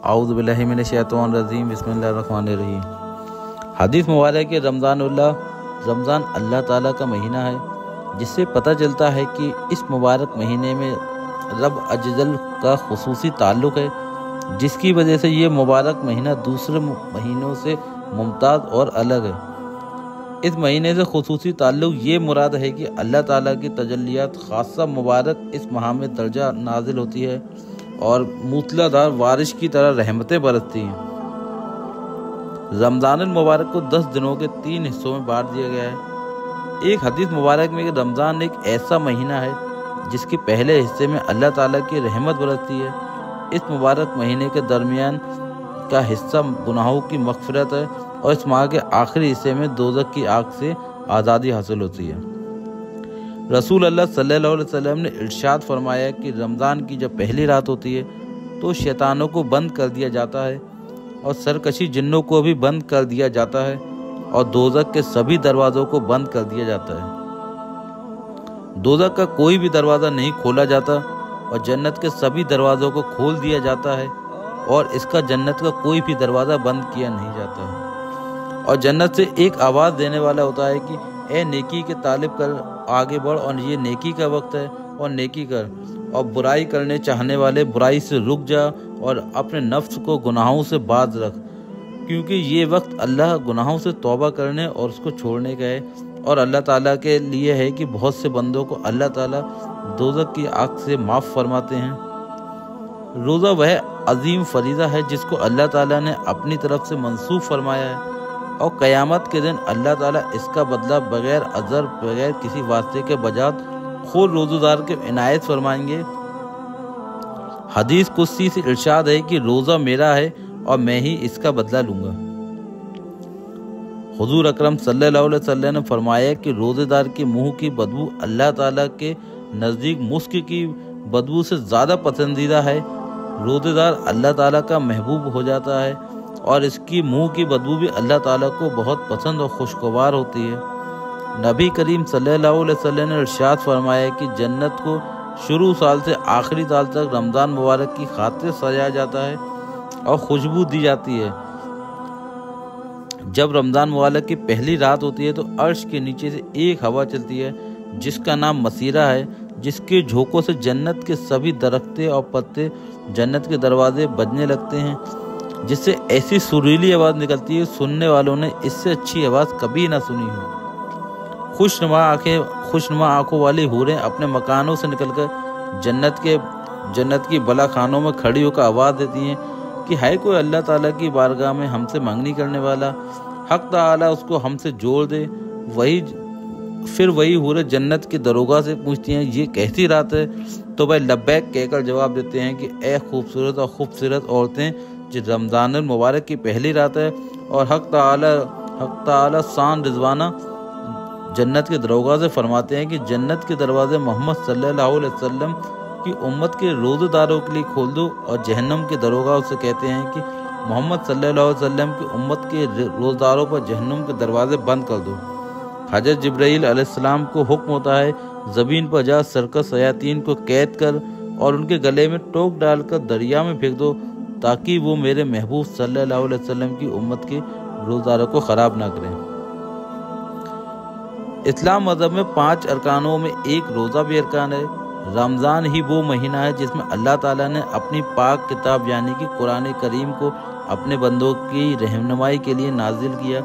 आऊज़ु बिल्लाहि मिनश शैतानिर रजीम बिस्मिल्लाहिर्रहमानिर्रहीम। हदीस मुबारक है रमज़ान अल्लाह ताला का महीना है, जिससे पता चलता है कि इस मुबारक महीने में रब अज़्ज़ल का खुसूसी ताल्लुक़ है, जिसकी वजह से ये मुबारक महीना दूसरे महीनों से मुमताज़ और अलग है। इस महीने से खुसूसी ताल्लुक़ ये मुराद है कि अल्लाह ताला की तजल्लियात ख़ासा मुबारक इस माह में दर्जा नाजिल होती है और मूसलाधार बारिश की तरह रहमतें बरसती हैं। रमज़ान मुबारक को 10 दिनों के 3 हिस्सों में बांट दिया गया है। एक हदीस मुबारक में कि रमज़ान एक ऐसा महीना है जिसके पहले हिस्से में अल्लाह ताला की रहमत बरसती है। इस मुबारक महीने के दरमियान का हिस्सा गुनाहों की मग़फ़िरत है और इस माह के आखिरी हिस्से में दोज़ख की आग से आज़ादी हासिल होती है। रसूल अल्लाह सल्लल्लाहु अलैहि वसल्लम ने इरशाद फरमाया कि रमज़ान की जब पहली रात होती है तो शैतानों को बंद कर दिया जाता है और सरकशी जिन्नों को भी बंद कर दिया जाता है और दोज़ख के सभी दरवाज़ों को बंद कर दिया जाता है। दोज़ख का कोई भी दरवाज़ा नहीं खोला जाता और जन्नत के सभी दरवाज़ों को खोल दिया जाता है और इसका जन्नत का कोई भी दरवाज़ा बंद किया नहीं जाता है। और जन्नत से एक आवाज़ देने वाला होता है कि ए नेकी के तालिब कर, आगे बढ़ और ये नेकी का वक्त है और नेकी कर, और बुराई करने चाहने वाले बुराई से रुक जा और अपने नफ्स को गुनाहों से बाज रख, क्योंकि ये वक्त अल्लाह गुनाहों से तौबा करने और उसको छोड़ने का है। और अल्लाह ताला के लिए है कि बहुत से बंदों को अल्लाह ताला दोज़ख की आग से माफ़ फरमाते हैं। रोज़ा वह अजीम फरीज़ा है जिसको अल्लाह ताला ने अपनी तरफ से मंसूब फरमाया है और क़यामत के दिन अल्लाह ताला इसका बदला बगैर अज़र, बगैर किसी वास्ते के बजात खुद रोज़ेदार के इनायत फरमाएंगे। हदीस कुदसी से इरशाद है कि रोज़ा मेरा है और मैं ही इसका बदला लूँगा। हुज़ूर अकरम सल्लल्लाहु अलैहि वसल्लम ने फरमाया कि रोज़ेदार के मुँह की बदबू अल्लाह ताला के नज़दीक मुस्क की बदबू से ज़्यादा पसंदीदा है। रोज़ेदार अल्लाह ताला का महबूब हो जाता है और इसकी मुंह की बदबू भी अल्लाह ताला को बहुत पसंद और खुशगवार होती है। नबी करीम सल्लल्लाहु अलैहि वसल्लम ने इरशाद फरमाया कि जन्नत को शुरू साल से आखिरी साल तक रमज़ान मुबारक की खातिर सजाया जाता है और खुशबू दी जाती है। जब रमज़ान मुबारक की पहली रात होती है तो अर्श के नीचे से एक हवा चलती है जिसका नाम मसीरा है, जिसके झोंकों से जन्नत के सभी दरख्ते और पत्ते, जन्नत के दरवाजे बजने लगते हैं, जिससे ऐसी सुरीली आवाज़ निकलती है सुनने वालों ने इससे अच्छी आवाज़ कभी ना सुनी हो। खुशनुमा आँखों वाली हूरें अपने मकानों से निकलकर जन्नत की बला खानों में खड़ी होकर आवाज़ देती हैं कि है कोई अल्लाह ताला की बारगाह में हमसे मंगनी करने वाला, हक ताला उसको हमसे जोड़ दे। फिर वही हूरें जन्नत के दरोगा से पूछती हैं ये कैसी रात है, तो वह लब्बैक कहकर जवाब देते हैं कि ए खूबसूरत औरतें, जो रमज़ान मुबारक की पहली रात है और हक ताला शान रिजवाना जन्नत के दरोगा से फरमाते हैं कि जन्नत के दरवाजे मोहम्मद सल्लल्लाहु अलैहि वसल्लम की उम्मत के रोज़ेदारों के लिए खोल दो, और जहन्नम के दरोगा उससे कहते हैं कि मोहम्मद सल्लल्लाहु अलैहि वसल्लम की उम्मत के रोज़ेदारों पर जहन्नम के दरवाजे बंद कर दो। हज़रत जिब्राईल अलैहिस्सलाम को हुक्म होता है ज़मीन पर जा सर्कस शयातीन को कैद कर और उनके गले में टोक डालकर दरिया में फेंक दो, ताकि वो मेरे महबूब सल्लल्लाहु अलैहि वसल्लम की उम्मत के रोज़ारों को ख़राब ना करें। इस्लाम मज़हब में 5 अरकानों में एक रोज़ा भी अरकान है। रमज़ान ही वो महीना है जिसमें अल्लाह ताला ने अपनी पाक किताब यानी कि कुरान करीम को अपने बंदों की रहनुमाई के लिए नाजिल किया।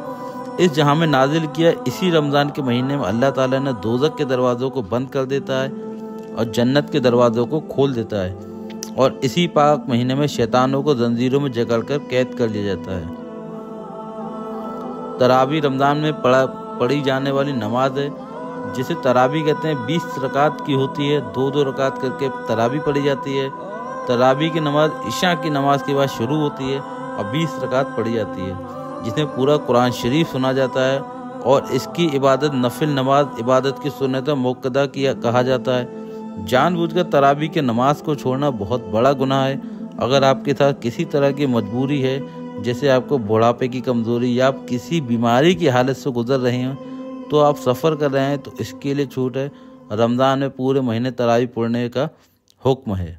इस जहाँ में नाजिल किया, इसी रमज़ान के महीने में अल्लाह ताला ने दोज़ख के दरवाज़ों को बंद कर देता है और जन्नत के दरवाज़ों को खोल देता है, और इसी पाक महीने में शैतानों को जंजीरों में जकड़कर कैद कर लिया जाता है। तरावी रमज़ान में पढ़ी जाने वाली नमाज है, जिसे तरावी कहते हैं। 20 रकात की होती है, 2-2 रकात करके तरावी पढ़ी जाती है। तरावी की नमाज इशा की नमाज के बाद शुरू होती है और 20 रकात पढ़ी जाती है, जिसमें पूरा कुरान शरीफ सुना जाता है, और इसकी इबादत नफिल नमाज इबादत की सुन्नत मुक्कदा कहा जाता है। जानबूझकर तरावी की नमाज को छोड़ना बहुत बड़ा गुनाह है। अगर आपके साथ किसी तरह की मजबूरी है, जैसे आपको बुढ़ापे की कमज़ोरी या आप किसी बीमारी की हालत से गुजर रहे हैं, तो आप सफ़र कर रहे हैं, तो इसके लिए छूट है। रमज़ान में पूरे महीने तरावी पढ़ने का हुक्म है।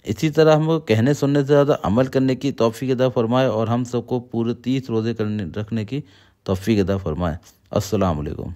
इसी तरह हमको कहने सुनने से ज़्यादा अमल करने की तौफीक अता फरमाए और हम सबको पूरे 30 रोज़े रखने की तौफीक अता फरमाए। अस्सलाम वालेकुम।